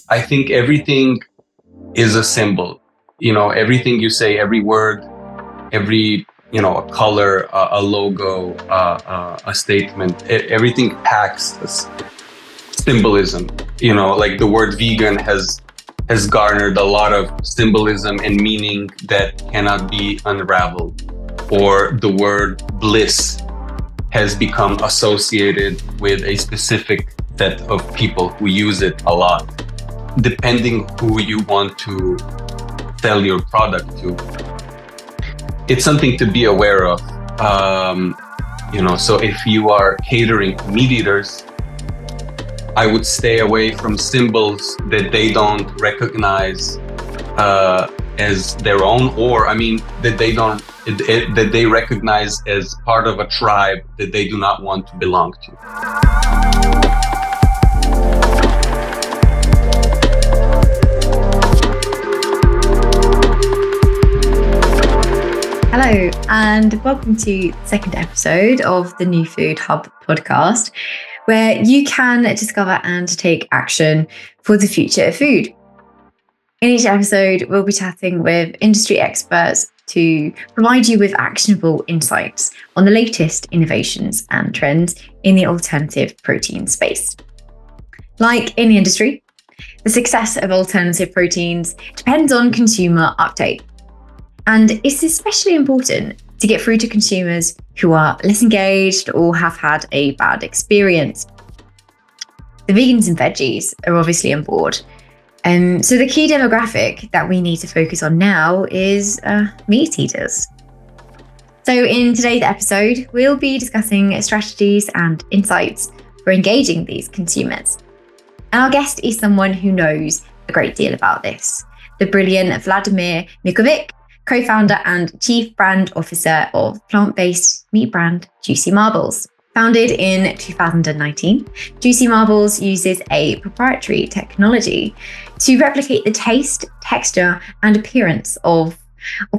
I think everything is a symbol. Everything you say, every word, every, a color, a logo, a statement, everything packs this symbolism. Like the word vegan has garnered a lot of symbolism and meaning that cannot be unraveled. Or the word bliss has become associated with a specific set of people who use it a lot, depending who you want to sell your product to. It's something to be aware of. So if you are catering to meat eaters, I would stay away from symbols that they don't recognize as their own, or that they recognize as part of a tribe that they do not want to belong to. Hello, and welcome to the second episode of the New Food Hub podcast, where you can discover and take action for the future of food. In each episode, we'll be chatting with industry experts to provide you with actionable insights on the latest innovations and trends in the alternative protein space. Like in the industry, the success of alternative proteins depends on consumer uptake. And it's especially important to get through to consumers who are less engaged or have had a bad experience. The vegans and veggies are obviously on board. So the key demographic that we need to focus on now is meat eaters. So in today's episode, we'll be discussing strategies and insights for engaging these consumers. And our guest is someone who knows a great deal about this, the brilliant Vladimir Mickovik, co-founder and chief brand officer of plant-based meat brand Juicy Marbles. Founded in 2019, Juicy Marbles uses a proprietary technology to replicate the taste, texture, and appearance of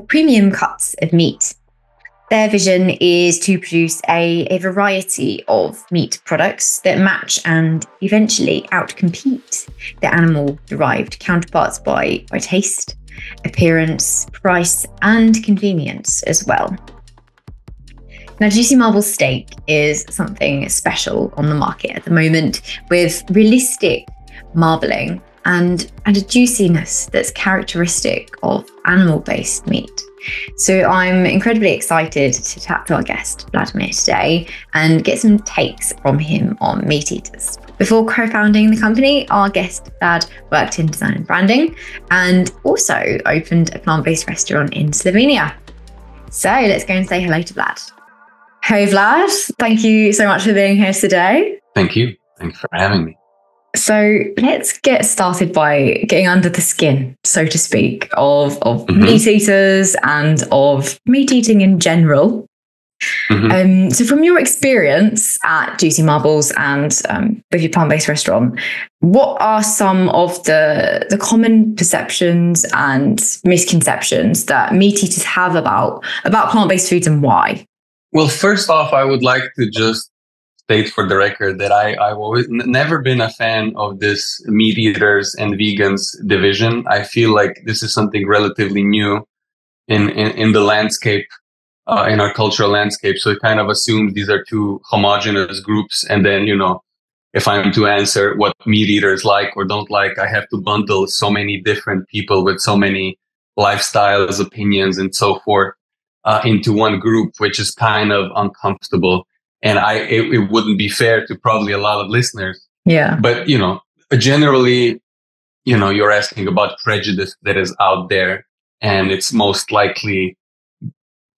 premium cuts of meat. Their vision is to produce a variety of meat products that match and eventually outcompete the animal-derived counterparts by taste, appearance, price, and convenience as well. Now, Juicy Marbles steak is something special on the market at the moment, with realistic marbling and a juiciness that's characteristic of animal-based meat. So I'm incredibly excited to chat to our guest, Vladimir, today and get some takes from him on meat eaters. Before co-founding the company, our guest Vlad worked in design and branding and also opened a plant-based restaurant in Slovenia. So let's go and say hello to Vlad. Hey Vlad, thank you so much for being here today. Thank you. Thanks for having me. So let's get started by getting under the skin, so to speak, of meat eaters and of meat eating in general. So from your experience at Juicy Marbles and with your plant-based restaurant, what are some of the common perceptions and misconceptions that meat eaters have about plant-based foods and why? Well, first off, I would like to just state for the record that I've always never been a fan of this meat eaters and vegans division. I feel like this is something relatively new in the landscape, in our cultural landscape. So it kind of assumes these are two homogenous groups. And then, if I'm to answer what meat eaters like or don't like, I have to bundle so many different people with so many lifestyles, opinions, and so forth into one group, which is kind of uncomfortable. And it wouldn't be fair to probably a lot of listeners. Yeah. But, generally, you're asking about prejudice that is out there, and it's most likely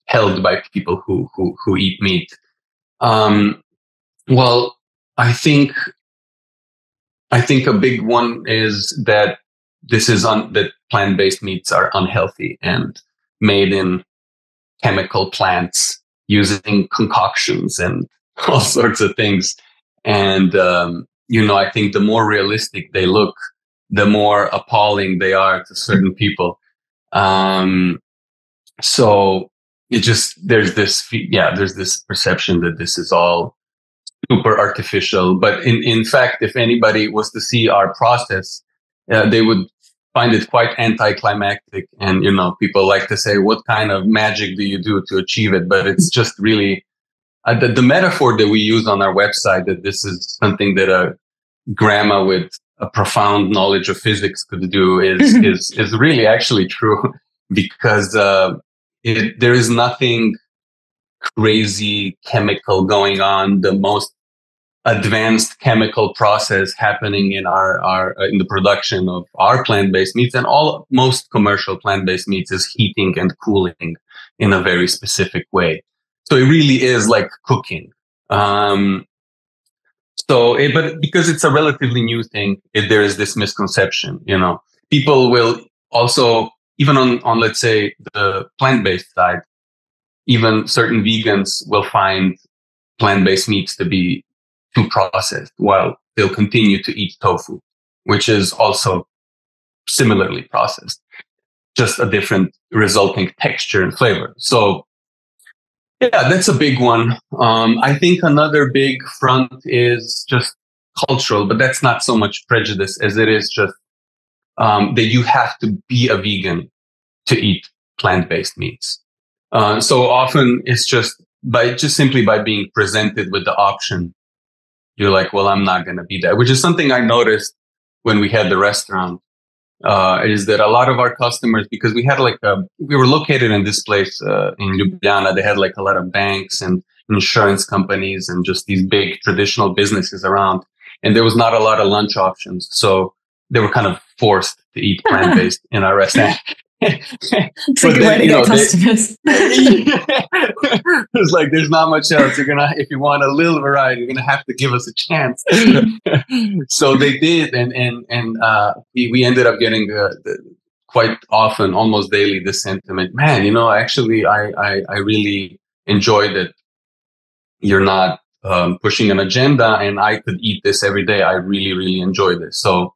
held by people who eat meat. Well, I think a big one is that that plant-based meats are unhealthy and made in chemical plants using concoctions and all sorts of things. And, I think the more realistic they look, the more appalling they are to certain people. So there's this perception that this is all super artificial. But in fact, if anybody was to see our process they would find it quite anticlimactic. And, people like to say, what kind of magic do you do to achieve it? But it's just really the metaphor that we use on our website, that this is something that a grandma with a profound knowledge of physics could do is really actually true, because there is nothing crazy chemical going on. The most advanced chemical process happening in our in the production of our plant-based meats, and most commercial plant-based meats, is heating and cooling in a very specific way. So it really is like cooking. But because it's a relatively new thing, there is this misconception. People will also, even on let's say the plant-based side, even certain vegans will find plant-based meats to be too processed, while they'll continue to eat tofu, which is also similarly processed, just a different resulting texture and flavor. So yeah, that's a big one. I think another big front is just cultural, but that's not so much prejudice as it is just that you have to be a vegan to eat plant-based meats. So often it's just simply by being presented with the option, you're like, well, I'm not going to be that, which is something I noticed when we had the restaurant, is that a lot of our customers, because we were located in this place in Ljubljana, they had like a lot of banks and insurance companies and just these big traditional businesses around. And there was not a lot of lunch options. So they were kind of forced to eat plant-based in our restaurant. It's a good way to get customers. It's like, there's not much else. If you want a little variety, you're gonna have to give us a chance. So they did, and we ended up getting quite often, almost daily, the sentiment, man, actually, I really enjoyed it. You're not pushing an agenda, and I could eat this every day. I really, really enjoy this. So,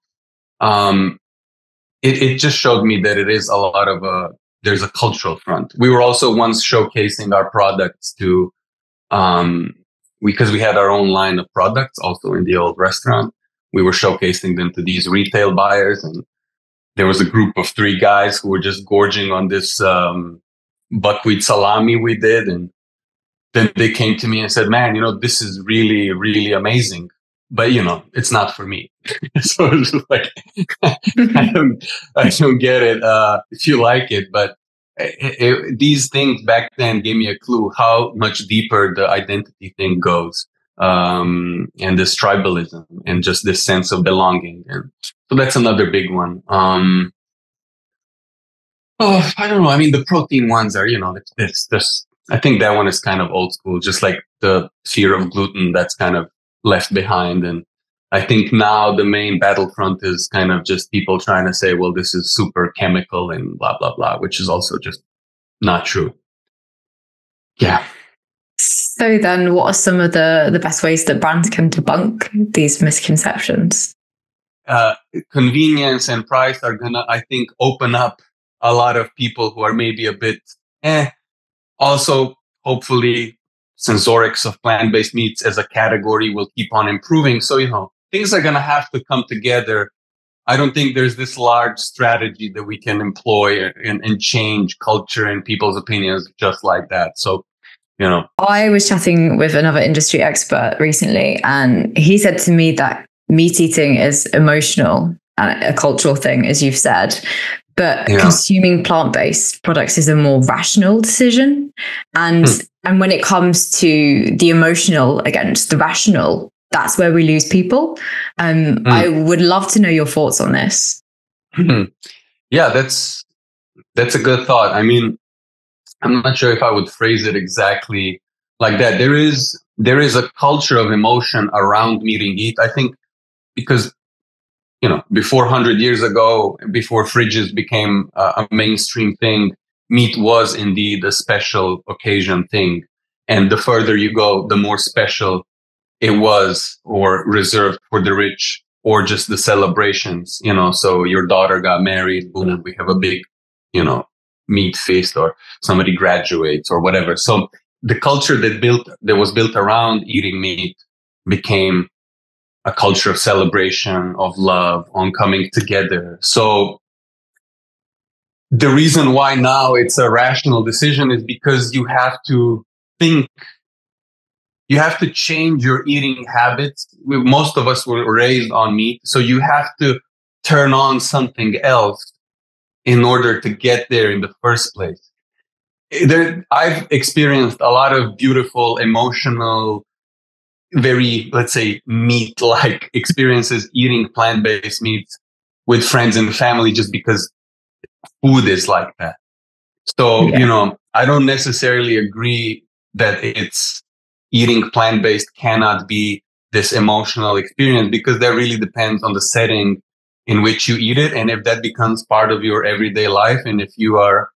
it just showed me that it is a lot of there's a cultural front. We were also once showcasing our products to, because we had our own line of products also in the old restaurant. We were showcasing them to these retail buyers, and there was a group of 3 guys who were just gorging on this buckwheat salami we did. And then they came to me and said, man, this is really, really amazing, but it's not for me. So it's just like, I don't get it if you like it, but these things back then gave me a clue how much deeper the identity thing goes, and this tribalism and just this sense of belonging. And so that's another big one. I don't know. I mean, the protein ones are, it's just, I think that one is kind of old school, just like the fear of gluten that's kind of left behind. And I think now the main battlefront is kind of just people trying to say, well, this is super chemical and blah, blah, blah, which is also just not true. Yeah. So then what are some of the best ways that brands can debunk these misconceptions? Convenience and price are gonna, I think, open up a lot of people who are maybe a bit also, hopefully, sensorics of plant-based meats as a category will keep on improving. So, things are going to have to come together. I don't think there's this large strategy that we can employ and change culture and people's opinions just like that. So, I was chatting with another industry expert recently, and he said to me that meat eating is emotional and a cultural thing, as you've said. But consuming plant-based products is a more rational decision. And when it comes to the emotional against the rational, that's where we lose people. I would love to know your thoughts on this. Yeah, that's a good thought. I mean, I'm not sure if I would phrase it exactly like that. There is a culture of emotion around meat and eat. I think because before 100 years ago, before fridges became a mainstream thing, meat was indeed a special occasion thing. And the further you go, the more special it was, or reserved for the rich, or just the celebrations, so your daughter got married, boom, we have a big, meat feast, or somebody graduates or whatever. So the culture that was built around eating meat became a culture of celebration, of love, on coming together. So the reason why now it's a rational decision is because you have to think, you have to change your eating habits. Most of us were raised on meat, so you have to turn on something else in order to get there in the first place. I've experienced a lot of beautiful, emotional, very, let's say, meat-like experiences eating plant-based meats with friends and family just because food is like that. So, I don't necessarily agree that it's eating plant-based cannot be this emotional experience, because that really depends on the setting in which you eat it. And if that becomes part of your everyday life, and if you are,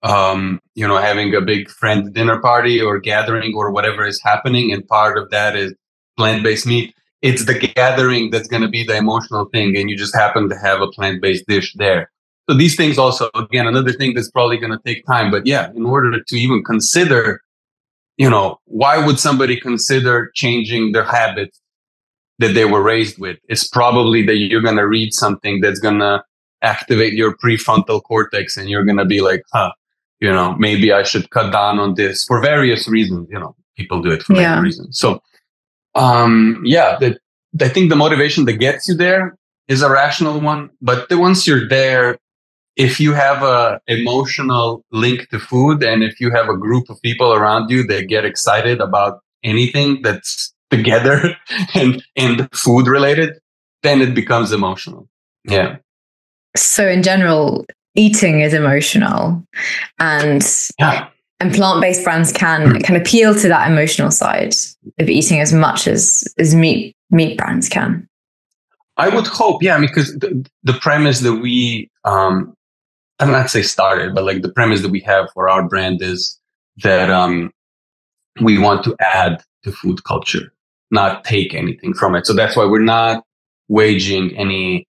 having a big friend dinner party or gathering or whatever is happening, and part of that is plant-based meat, it's the gathering that's going to be the emotional thing. And you just happen to have a plant-based dish there. So these things also, again, another thing that's probably going to take time. But yeah, in order to even consider, why would somebody consider changing their habits that they were raised with? It's probably that you're going to read something that's going to activate your prefrontal cortex, and you're going to be like, maybe I should cut down on this for various reasons. People do it for many reasons. So, I think the motivation that gets you there is a rational one. But once you're there, if you have a emotional link to food, and if you have a group of people around you that get excited about anything that's together and food related, then it becomes emotional. Yeah. So in general, eating is emotional, and plant-based brands can appeal to that emotional side of eating as much as meat brands can. I would hope, because the premise that we I'm not say started, but like the premise that we have for our brand is that we want to add to food culture, not take anything from it. So that's why we're not waging any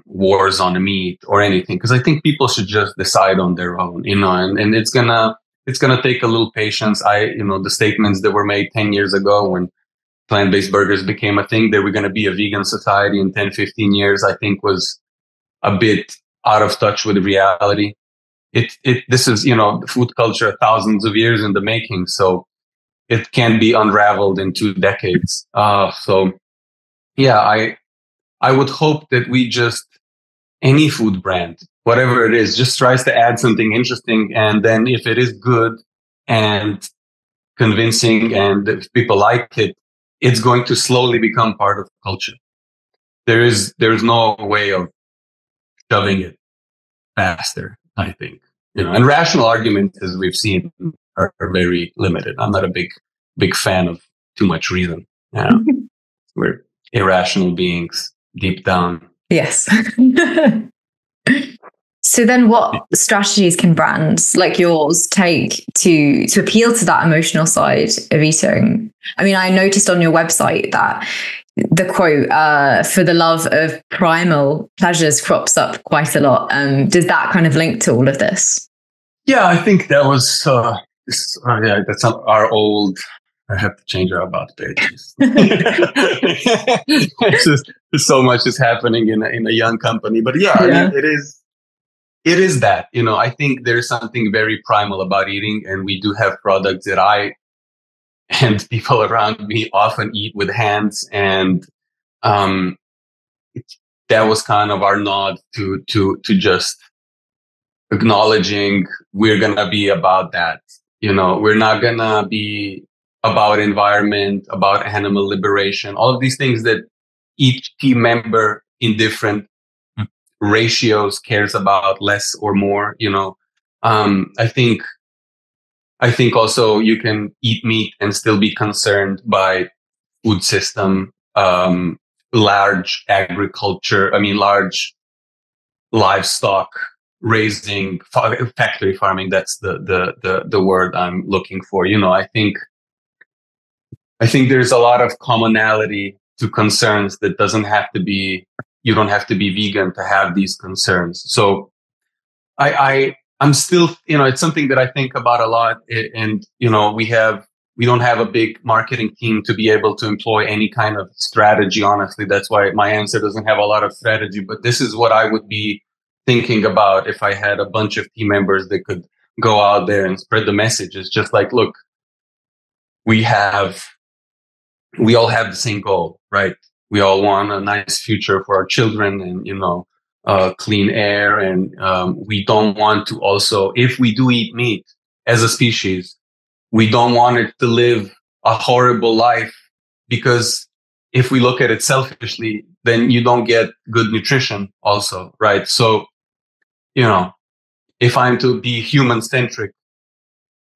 wars on the meat or anything, because I think people should just decide on their own, and it's gonna take a little patience. The statements that were made 10 years ago when plant-based burgers became a thing, that we're going to be a vegan society in 10, 15 years, I think was a bit out of touch with reality. This is, food culture, thousands of years in the making. So it can be unraveled in 2 decades. I would hope that any food brand, whatever it is, just tries to add something interesting. And then if it is good and convincing, and if people like it, it's going to slowly become part of culture. There's no way of shoving it faster, I think. And rational arguments, as we've seen, are very limited. I'm not a big fan of too much reason. We're irrational beings deep down. Yes. So then what strategies can brands like yours take to appeal to that emotional side of eating? I mean, I noticed on your website that the quote, for the love of primal pleasures, crops up quite a lot. Does that kind of link to all of this? Yeah, I think that was, that's our old, I have to change our about pages. It's just so much is happening in a young company. But I mean, it is that, I think there's something very primal about eating, and we do have products that I and people around me often eat with hands. And that was kind of our nod to just acknowledging we're going to be about that. We're not going to be about environment, about animal liberation, all of these things that each team member in different ratios cares about less or more. I think also you can eat meat and still be concerned by food system, large agriculture. I mean, large livestock raising, factory farming. That's the word I'm looking for. I think there's a lot of commonality to concerns that you don't have to be vegan to have these concerns. So I'm still, it's something that I think about a lot. And, we have We don't have a big marketing team to be able to employ any kind of strategy. Honestly, that's why my answer doesn't have a lot of strategy. But this is what I would be thinking about if I had a bunch of team members that could go out there and spread the message. It's just like, look, we all have the same goal, right? We all want a nice future for our children and, clean air. And we don't want to also, if we do eat meat as a species, we don't want it to live a horrible life, because if we look at it selfishly, then you don't get good nutrition also, right? So, if I'm to be human centric,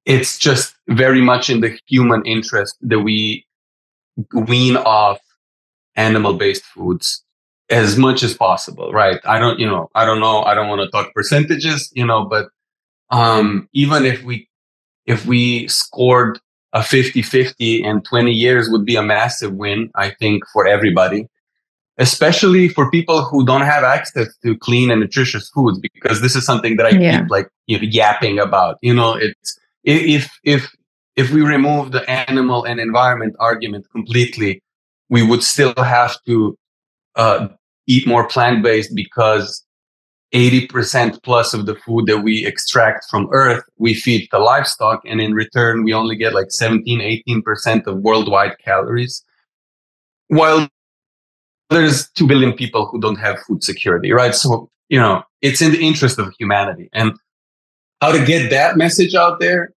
it's just very much in the human interest that we wean off animal-based foods as much as possible, right? I don't know. I don't want to talk percentages, but even if we scored a 50-50 in 20 years would be a massive win, I think, for everybody, especially for people who don't have access to clean and nutritious foods, because this is something that I keep yapping about. It's if we remove the animal and environment argument completely, we would still have to eat more plant-based, because 80% plus of the food that we extract from Earth, we feed the livestock. And in return, we only get like 17-18% of worldwide calories. While there's 2 billion people who don't have food security, right? So, it's in the interest of humanity. And how to get that message out there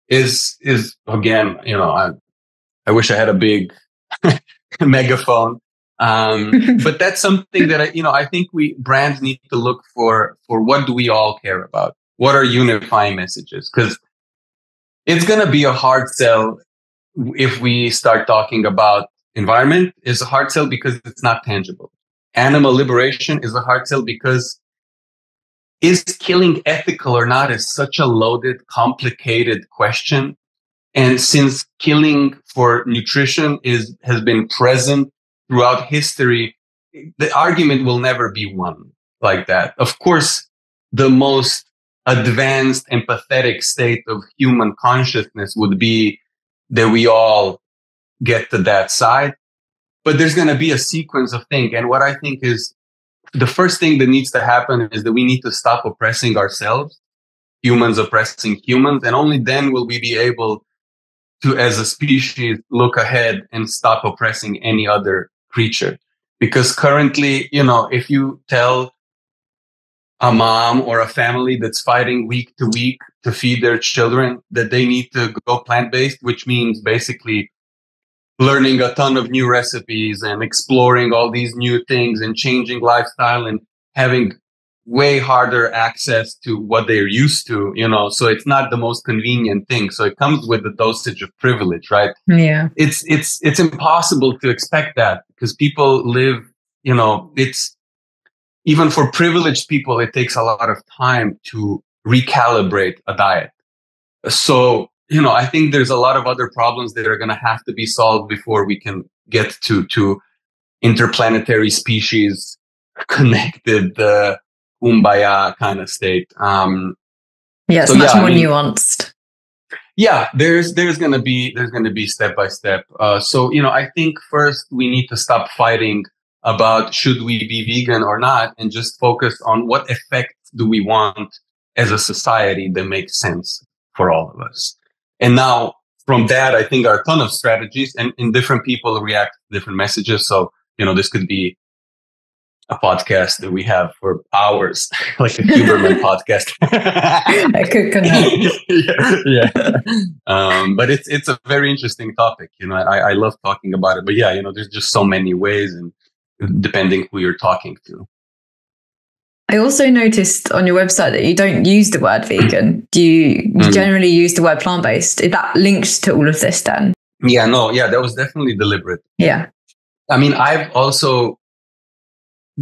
is again, I wish I had a big megaphone. But that's something that I think brands need to look for what do we all care about? What are unifying messages? Because it's going to be a hard sell if we start talking about environment. Is a hard sell because it's not tangible. Animal liberation is a hard sell because is killing ethical or not is such a loaded, complicated question. And since killing for nutrition has been present throughout history, the argument will never be won like that. Of course, the most advanced, empathetic state of human consciousness would be that we all get to that side. But there's going to be a sequence of things. And what I think is the first thing that needs to happen is that we need to stop oppressing ourselves, humans oppressing humans. And only then will we be able to, as a species, look ahead and stop oppressing any other creature. Because currently, if you tell a mom or a family that's fighting week to week to feed their children that they need to go plant-based, which means basically learning a ton of new recipes and exploring all these new things and changing lifestyle and having way harder access to what they're used to, so it's not the most convenient thing. So it comes with a dosage of privilege, right? Yeah. It's impossible to expect that, because people live, it's even for privileged people, it takes a lot of time to recalibrate a diet. So, I think there's a lot of other problems that are going to have to be solved before we can get to interplanetary species connected, kumbaya kind of state. It's much more nuanced. Yeah, there's going to be step by step. So I think first we need to stop fighting about should we be vegan or not, and just focus on what effect do we want as a society that makes sense for all of us. And now from that, I think there are a ton of strategies, and different people react to different messages. So this could be a podcast that we have for hours, like a Huberman podcast. I could connect. Yeah. But it's a very interesting topic. I love talking about it. But yeah, there's just so many ways, and depending who you're talking to. I also noticed on your website that you don't use the word vegan. Do you generally use the word plant-based? Is that linked to all of this then? Yeah, that was definitely deliberate. Yeah. I mean, I've also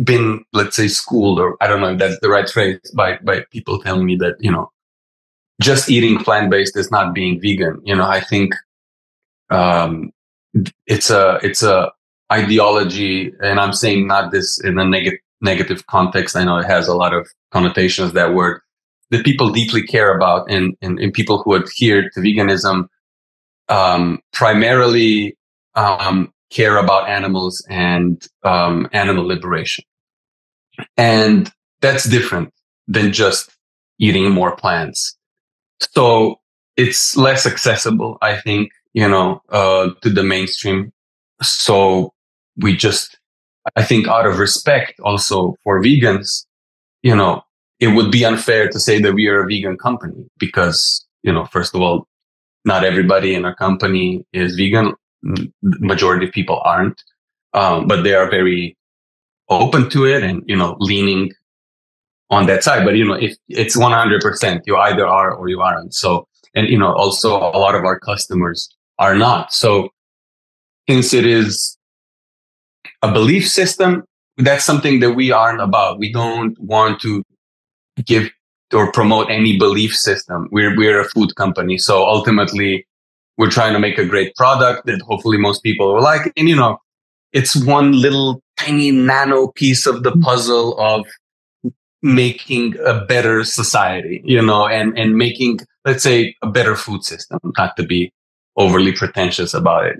been, let's say, schooled, or I don't know if that's the right phrase, by people telling me that, just eating plant-based is not being vegan. I think it's a ideology, and I'm saying not this in a negative context. I know it has a lot of connotations, that word, that people deeply care about, and people who adhere to veganism primarily care about animals and animal liberation. And that's different than just eating more plants. So it's less accessible, I think, to the mainstream. So we just, I think out of respect also for vegans, it would be unfair to say that we are a vegan company because, first of all, not everybody in our company is vegan. Majority of people aren't, but they are very open to it and, leaning on that side. But, if it's 100%, you either are or you aren't. So, and, also a lot of our customers are not. So since it is a belief system, that's something that we aren't about. We don't want to give or promote any belief system. We're a food company. So ultimately, we're trying to make a great product that hopefully most people will like. And, it's one little tiny nano piece of the puzzle of making a better society, and making, let's say, a better food system, not to be overly pretentious about it,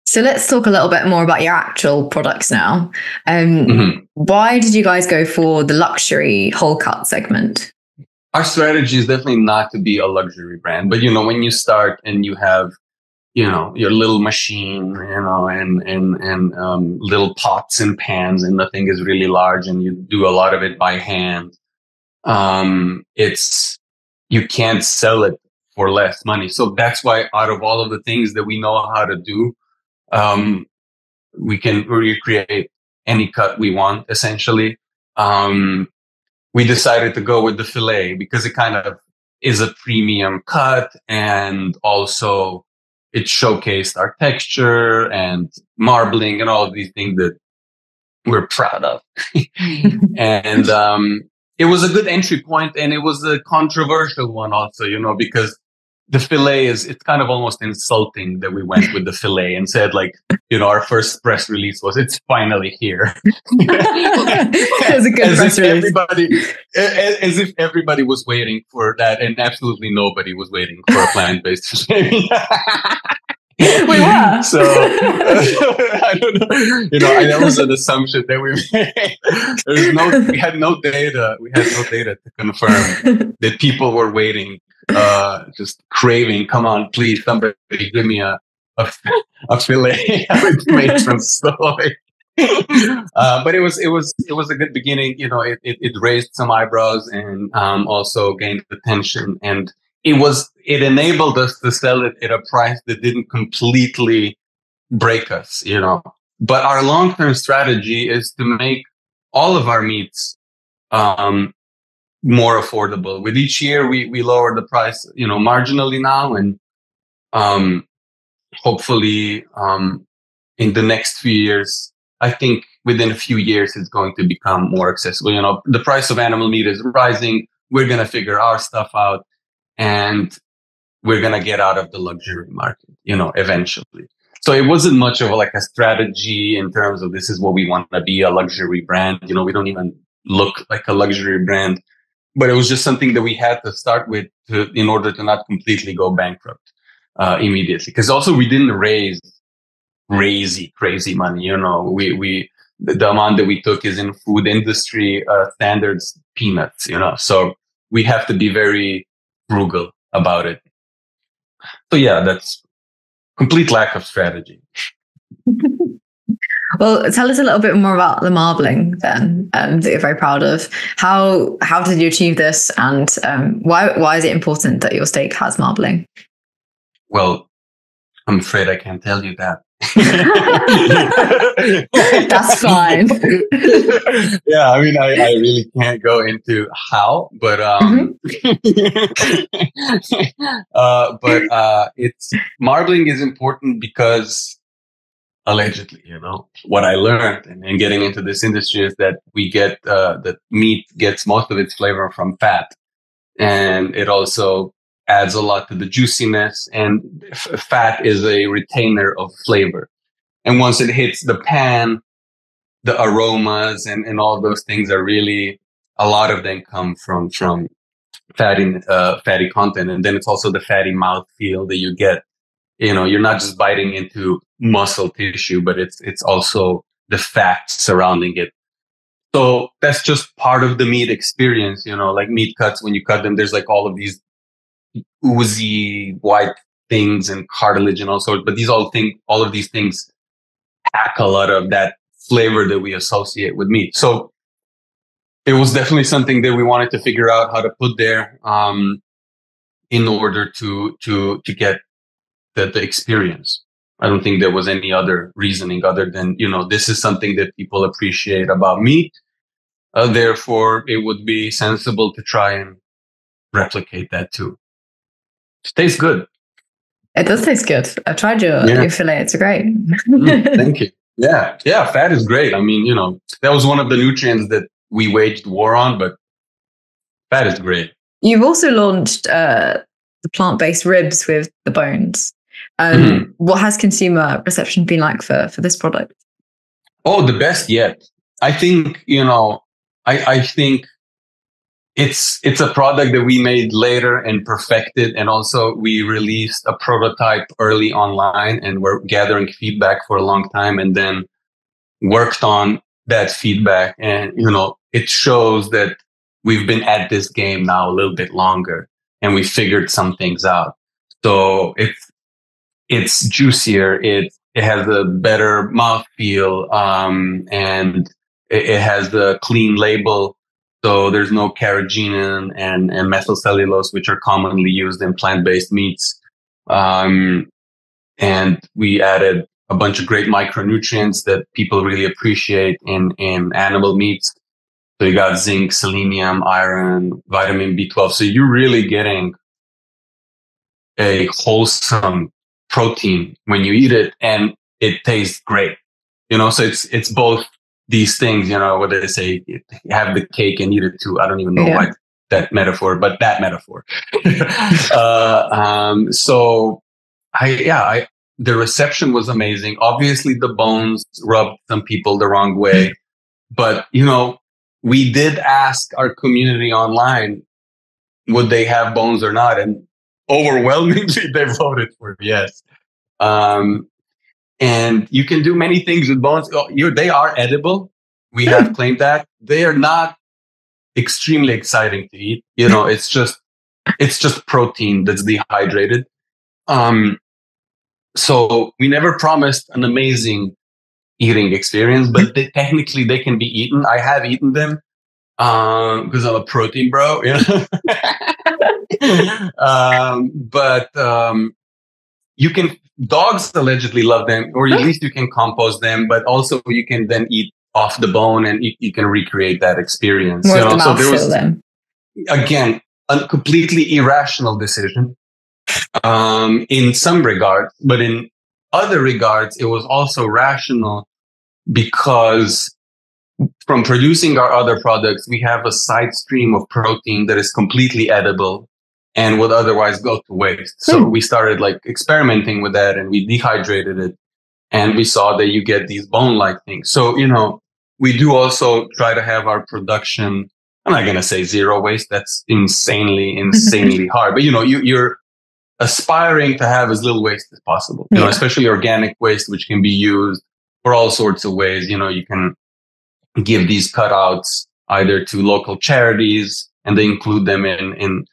So let's talk a little bit more about your actual products now. Mm-hmm. Why did you guys go for the luxury whole cut segment? Our strategy is definitely not to be a luxury brand, but when you start and you have, your little machine, and little pots and pans, and the thing is really large, and you do a lot of it by hand. You can't sell it for less money. So that's why out of all of the things that we know how to do, we can recreate any cut we want, essentially. We decided to go with the fillet because it kind of is a premium cut, and also it showcased our texture and marbling and all of these things that we're proud of. And it was a good entry point, and it was a controversial one also, because the fillet it's kind of almost insulting that we went with the fillet and said, like, our first press release was, it's finally here. It was a good press release. As if everybody was waiting for that, and absolutely nobody was waiting for a plant-based sashimi. We were. So I don't know. That was an assumption that we made. We had no data. We had no data to confirm that people were waiting, just craving. Come on, please, somebody give me a fillet made from soy. But it was a good beginning. It raised some eyebrows and also gained attention, and it enabled us to sell it at a price that didn't completely break us, But our long-term strategy is to make all of our meats more affordable. With each year, we lower the price, marginally now, and hopefully in the next few years, I think within a few years, it's going to become more accessible. The price of animal meat is rising. We're going to figure our stuff out, and we're going to get out of the luxury market, eventually. So it wasn't much of a strategy in terms of this is what we want to be, a luxury brand. We don't even look like a luxury brand, but it was just something that we had to start with in order to not completely go bankrupt immediately. Because also we didn't raise crazy money. The amount that we took is in food industry standards, peanuts, so we have to be very frugal about it. So yeah, that's complete lack of strategy. Well, tell us a little bit more about the marbling then, that you're very proud of. How did you achieve this, and why is it important that your steak has marbling? Well, I'm afraid I can't tell you that. That's fine. Yeah, I mean, I really can't go into how, but it's marbling is important because allegedly, what I learned and getting into this industry is that we get that meat gets most of its flavor from fat, and it also adds a lot to the juiciness, and fat is a retainer of flavor. And once it hits the pan, the aromas and all those things are really, a lot of them come from fatty content. And then it's also the fatty mouthfeel that you get you're not just biting into muscle tissue, but it's also the fat surrounding it. So that's just part of the meat experience, like meat cuts. When you cut them, there's like all of these oozy white things and cartilage and all sorts. But all of these things pack a lot of that flavor that we associate with meat. So it was definitely something that we wanted to figure out how to put there, in order to get the experience. I don't think there was any other reasoning other than, this is something that people appreciate about meat. Therefore, it would be sensible to try and replicate that too. It tastes good. It does taste good. I've tried your fillet. It's great. Thank you. Yeah. Fat is great. I mean, that was one of the nutrients that we waged war on, but fat is great. You've also launched the plant-based ribs with the bones. What has consumer reception been like for this product? Oh, the best yet. I think, I think it's a product that we made later and perfected. And also we released a prototype early online, and we're gathering feedback for a long time, and then worked on that feedback. And, it shows that we've been at this game now a little bit longer, and we figured some things out. So it's juicier. It has a better mouthfeel, and it has the clean label. So there's no carrageenan and methylcellulose, which are commonly used in plant-based meats. And we added a bunch of great micronutrients that people really appreciate in animal meats. So you got zinc, selenium, iron, vitamin B12. So you're really getting a wholesome protein when you eat it, and it tastes great. So it's both these things, what they say, have the cake and eat it too. I don't even know why that metaphor, but that metaphor. So the reception was amazing. Obviously the bones rubbed some people the wrong way, but we did ask our community online, would they have bones or not? And overwhelmingly they voted for yes. And you can do many things with bones. They are edible. We have claimed that. They are not extremely exciting to eat. It's just protein that's dehydrated. So we never promised an amazing eating experience, but technically they can be eaten. I have eaten them because I'm a protein bro. But you can. Dogs allegedly love them, or at least you can compost them, but also you can then eat off the bone, and you can recreate that experience. So there was, again, a completely irrational decision in some regards, but in other regards, it was also rational because from producing our other products, we have a side stream of protein that is completely edible and would otherwise go to waste. So we started experimenting with that, and we dehydrated it, and we saw that you get these bone-like things. So, we do also try to have our production, I'm not going to say zero waste. That's insanely hard. But, you're aspiring to have as little waste as possible, especially organic waste, which can be used for all sorts of ways. You can give these cutouts either to local charities, and they include them in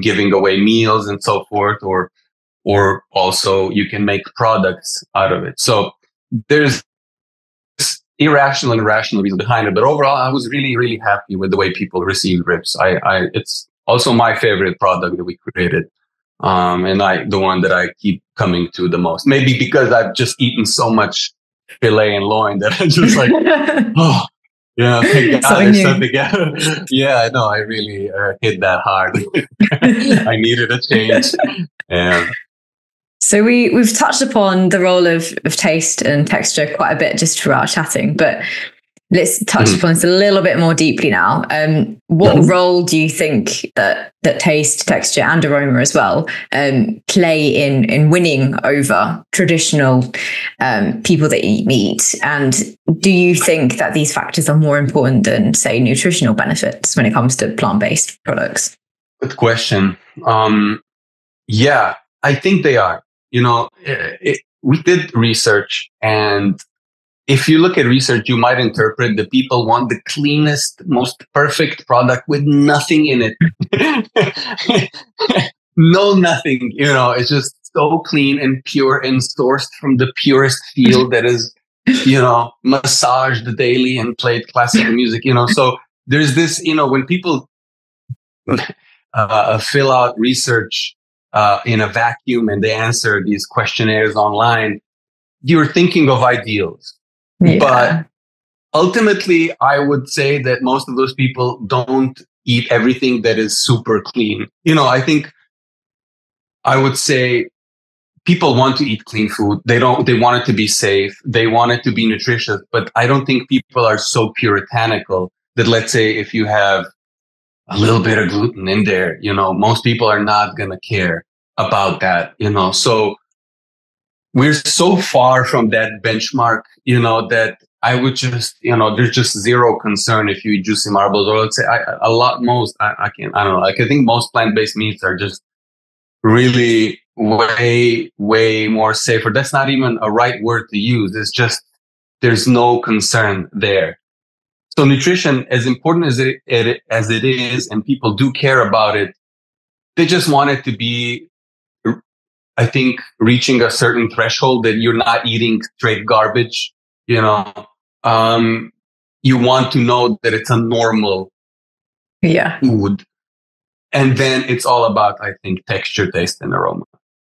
giving away meals and so forth, or also you can make products out of it. So there's irrational and rational reason behind it. But overall, I was really, really happy with the way people received ribs. It's also my favorite product that we created. And the one that I keep coming to the most, maybe because I've just eaten so much filet and loin that I'm just thank God there's something else. Yeah, no, I really hit that hard. I needed a change. Yeah. So we've touched upon the role of taste and texture quite a bit just through our chatting, but let's touch upon this a little bit more deeply now. What role do you think that taste, texture, and aroma as well play in winning over traditional people that eat meat? And do you think that these factors are more important than, say, nutritional benefits when it comes to plant-based products? Good question. Yeah, I think they are. We did research, and if you look at research, you might interpret the people want the cleanest, most perfect product with nothing in it. No, nothing, it's just so clean and pure and sourced from the purest field that is, massaged daily and played classical music, So there's this, when people fill out research in a vacuum and they answer these questionnaires online, you're thinking of ideals. Yeah. But ultimately, I would say that most of those people don't eat everything that is super clean. I would say people want to eat clean food. They want it to be safe. They want it to be nutritious. But I don't think people are so puritanical that, let's say, if you have a little bit of gluten in there, most people are not going to care about that, So we're so far from that benchmark, that I would just, there's just zero concern if you eat juicy marbles, or let's say I don't know. Like, I think most plant-based meats are just really way, way more safer. That's not even a right word to use. It's just, there's no concern there. So nutrition, as important as it is, and people do care about it, they just want it to be, I think, reaching a certain threshold that you're not eating straight garbage. You want to know that it's a normal food. And then it's all about, I think, texture, taste, and aroma,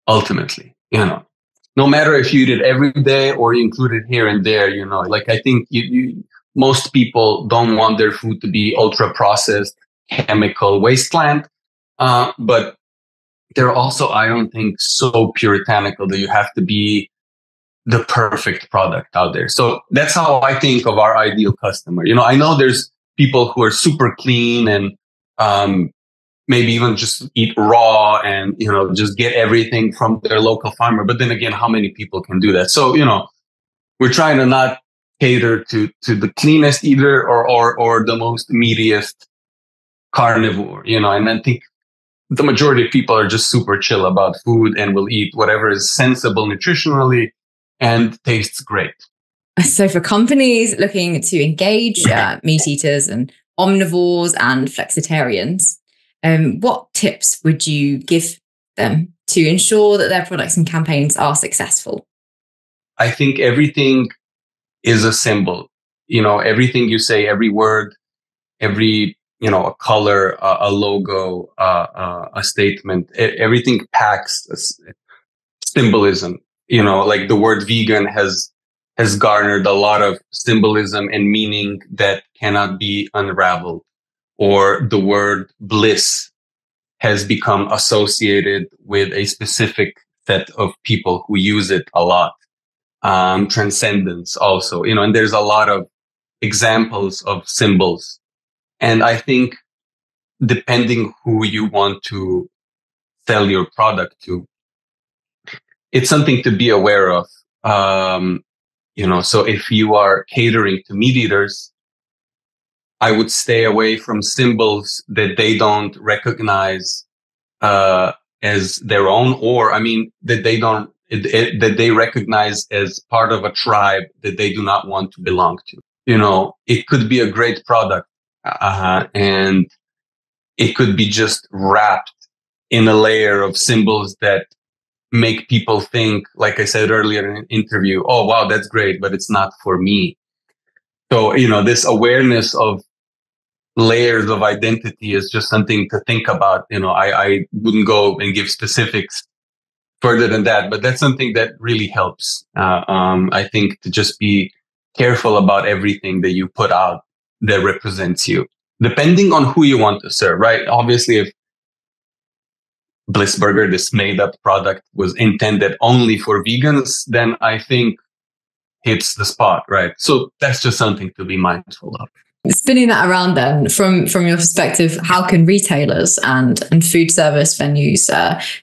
ultimately, no matter if you eat it every day or you include it here and there, like, I think most people don't want their food to be ultra processed chemical wasteland. But they're also, I don't think, so puritanical that you have to be the perfect product out there. So that's how I think of our ideal customer. I know there's people who are super clean and maybe even just eat raw and, just get everything from their local farmer. But then again, how many people can do that? So, we're trying to not cater to the cleanest eater or the most meatiest carnivore, and I think the majority of people are just super chill about food and will eat whatever is sensible nutritionally and tastes great. So for companies looking to engage meat eaters and omnivores and flexitarians, what tips would you give them to ensure that their products and campaigns are successful? I think everything is a symbol. Everything you say, every word, every, a color, a logo, a statement, everything packs symbolism. Like the word vegan has garnered a lot of symbolism and meaning that cannot be unraveled. Or the word bliss has become associated with a specific set of people who use it a lot. Transcendence also, and there's a lot of examples of symbols. And I think depending who you want to sell your product to, it's something to be aware of. So if you are catering to meat eaters, I would stay away from symbols that they don't recognize as their own, or that they don't that they recognize as part of a tribe that they do not want to belong to. It could be a great product, and it could be just wrapped in a layer of symbols that make people think, like I said earlier in an interview, oh, wow, that's great, but it's not for me. So, this awareness of layers of identity is just something to think about. I wouldn't go and give specifics further than that, but that's something that really helps. I think to just be careful about everything that you put out that represents you, depending on who you want to serve, right? Obviously, if Bliss Burger, this made up product, was intended only for vegans, then I think hits the spot, right? So that's just something to be mindful of. Spinning that around then, from your perspective, how can retailers and food service venues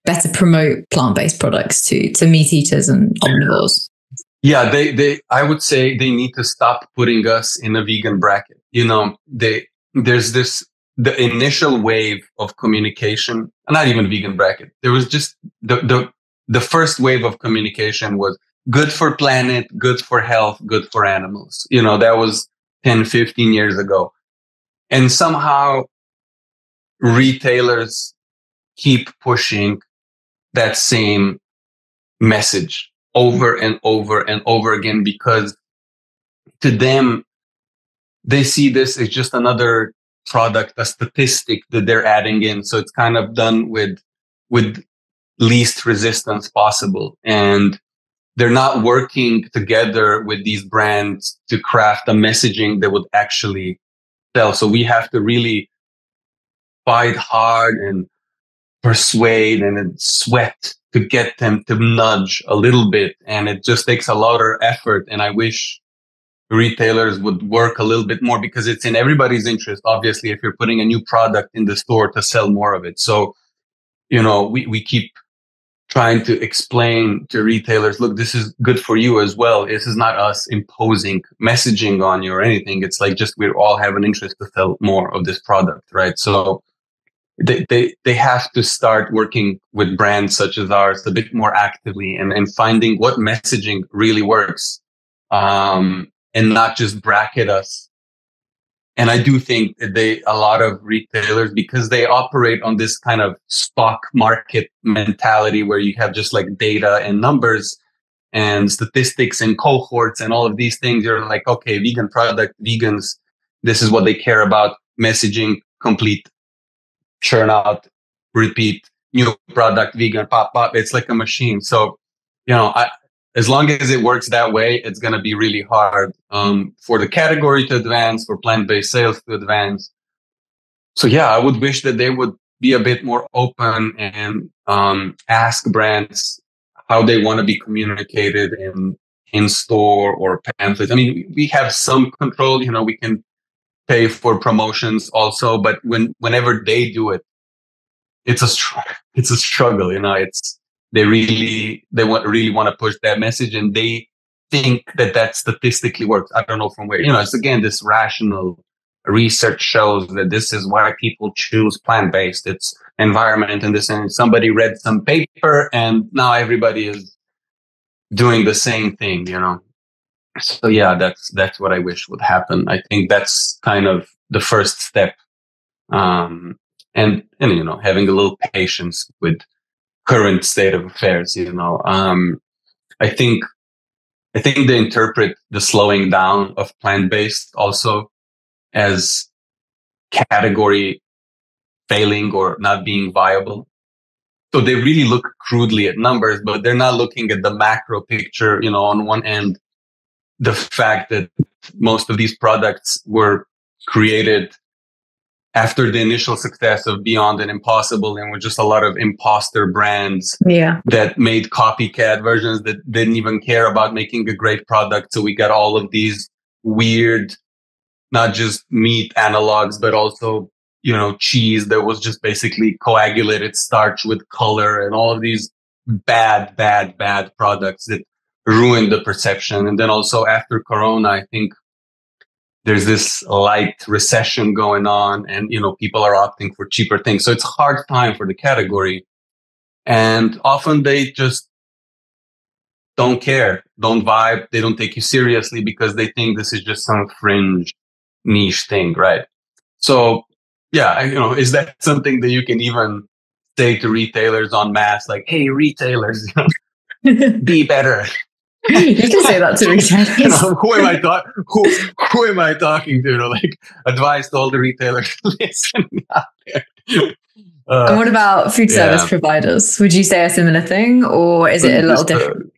better promote plant-based products to meat eaters and omnivores? Yeah, I would say they need to stop putting us in a vegan bracket. There's the initial wave of communication, not even vegan bracket. There was just the the first wave of communication was good for planet, good for health, good for animals. That was 10, 15 years ago. And somehow retailers keep pushing that same message over and over and over again, because to them, they see this as just another product, a statistic that they're adding in. So it's kind of done with least resistance possible. And they're not working together with these brands to craft a messaging that would actually sell. So we have to really fight hard and persuade and sweat to get them to nudge a little bit. And it just takes a lot of effort. And I wish retailers would work a little bit more, because it's in everybody's interest, obviously, if you're putting a new product in the store, to sell more of it. So, we keep trying to explain to retailers, look, this is good for you as well. This is not us imposing messaging on you or anything. It's like, just we all have an interest to sell more of this product, right? So they have to start working with brands such as ours a bit more actively, and finding what messaging really works, and not just bracket us. And I do think that a lot of retailers, because they operate on this kind of stock market mentality where you have just like data and numbers and statistics and cohorts and all of these things, you're like, okay, vegan product, vegans, this is what they care about. Messaging, complete, churn out, repeat, new product, vegan, pop, pop. It's like a machine. So, as long as it works that way, it's going to be really hard for the category to advance, for plant-based sales to advance. So yeah, I would wish that they would be a bit more open and ask brands how they want to be communicated in store or pamphlets. I mean, we have some control. We can pay for promotions also, but whenever they do it, it's a struggle. They really want to push that message, and they think that statistically works. I don't know from where. It's again this rational research shows that this is why people choose plant-based. It's environment and this, and somebody read some paper, and now everybody is doing the same thing. So yeah, that's what I wish would happen. I think that's kind of the first step, and having a little patience with current state of affairs. I think they interpret the slowing down of plant-based also as category failing or not being viable. So they really look crudely at numbers, but they're not looking at the macro picture. On one end, the fact that most of these products were created after the initial success of Beyond and Impossible, and with just a lot of imposter brands that made copycat versions that didn't even care about making a great product. So we got all of these weird, not just meat analogs, but also, cheese that was just basically coagulated starch with color, and all of these bad products that ruined the perception. And then also after Corona, I think there's this light recession going on, and people are opting for cheaper things. So it's a hard time for the category, and often they just don't care, don't vibe, they don't take you seriously because they think this is just some fringe niche thing, right? So yeah, is that something that you can even say to retailers en masse, like, hey, retailers, be better? You can say that to retailers. Who am I talking to? Like, advice to all the retailers listening out there. And what about food service providers? Would you say a similar thing, or is it a little different?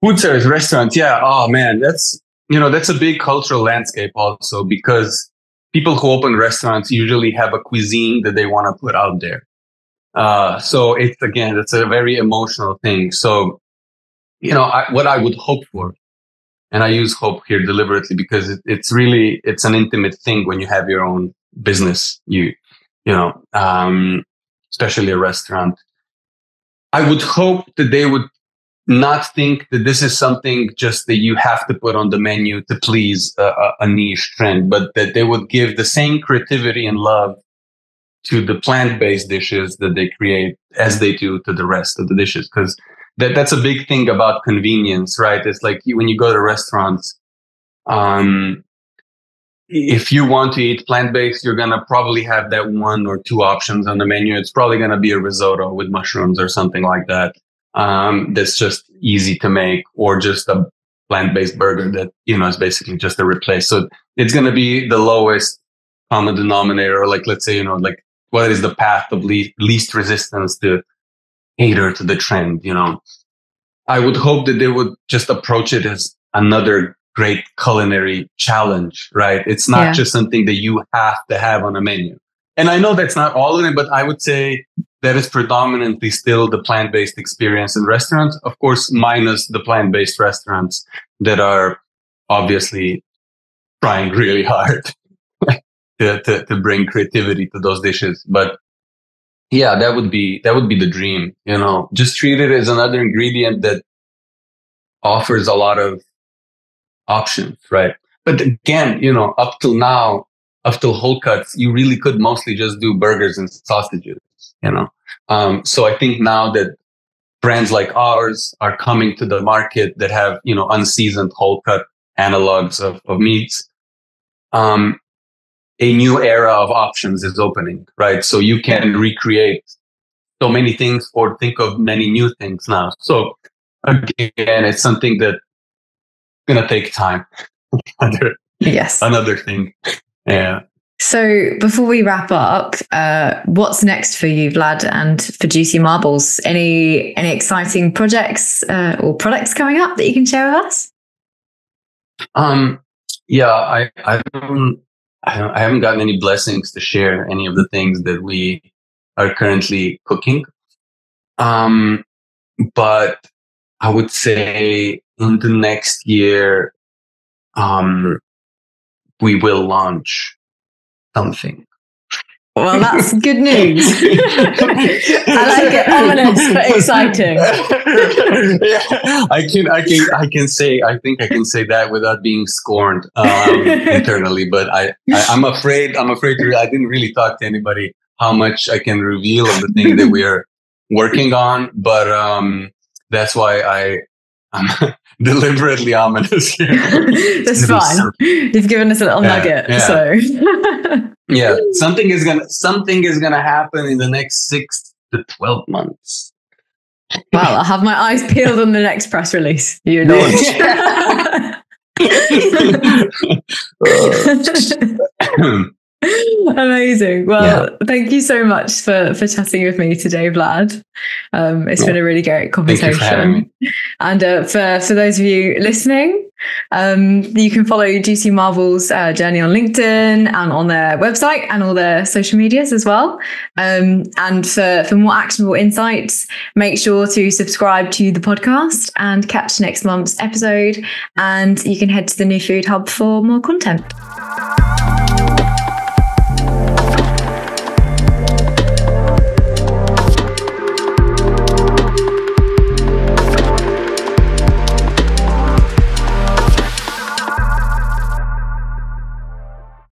Food service restaurants, yeah. Oh man, that's a big cultural landscape also, because people who open restaurants usually have a cuisine that they want to put out there. So it's a very emotional thing. So what I would hope for, and I use hope here deliberately because it's an intimate thing when you have your own business, especially a restaurant. I would hope that they would not think that this is something just that you have to put on the menu to please a niche trend, but that they would give the same creativity and love to the plant-based dishes that they create as they do to the rest of the dishes. Because that's a big thing about convenience, right? It's like when you go to restaurants, if you want to eat plant-based, you're going to probably have that one or two options on the menu. It's probably going to be a risotto with mushrooms or something like that. That's just easy to make, or just a plant-based burger that, is basically just a replace. So it's going to be the lowest common denominator, or like, let's say, like what is the path of least resistance to cater to the trend, I would hope that they would just approach it as another great culinary challenge, right? It's not just something that you have to have on a menu. And I know that's not all of it, but I would say that is predominantly still the plant-based experience in restaurants, of course, minus the plant-based restaurants that are obviously trying really hard to bring creativity to those dishes. But yeah, that would be the dream, just treat it as another ingredient that offers a lot of options, right? But again, up till now, up till whole cuts, you really could mostly just do burgers and sausages, So I think now that brands like ours are coming to the market that have, unseasoned whole cut analogs of meats, a new era of options is opening, right? So you can recreate so many things or think of many new things now. So again, it's something that's going to take time. Another thing. Yeah. So before we wrap up, what's next for you, Vlad, and for Juicy Marbles? Any exciting projects or products coming up that you can share with us? Yeah, I haven't gotten any blessings to share any of the things that we are currently cooking. But I would say in the next year, we will launch something. Well, that's good news. I like it. Ominous but exciting. Yeah, I can say that without being scorned internally. But I'm afraid I didn't really talk to anybody how much I can reveal of the thing that we are working on. But that's why I'm deliberately ominous here. That's fine. You've given us a little nugget. Yeah. So yeah, something is gonna happen in the next 6 to 12 months. Well, I'll have my eyes peeled on the next press release. You know. Amazing. Well, thank you so much for chatting with me today, Vlad. It's been a really great conversation. Thank you for having me. And for those of you listening, you can follow Juicy Marbles' journey on LinkedIn and on their website and all their social medias as well. And for more actionable insights, make sure to subscribe to the podcast and catch next month's episode. And you can head to the New Food Hub for more content.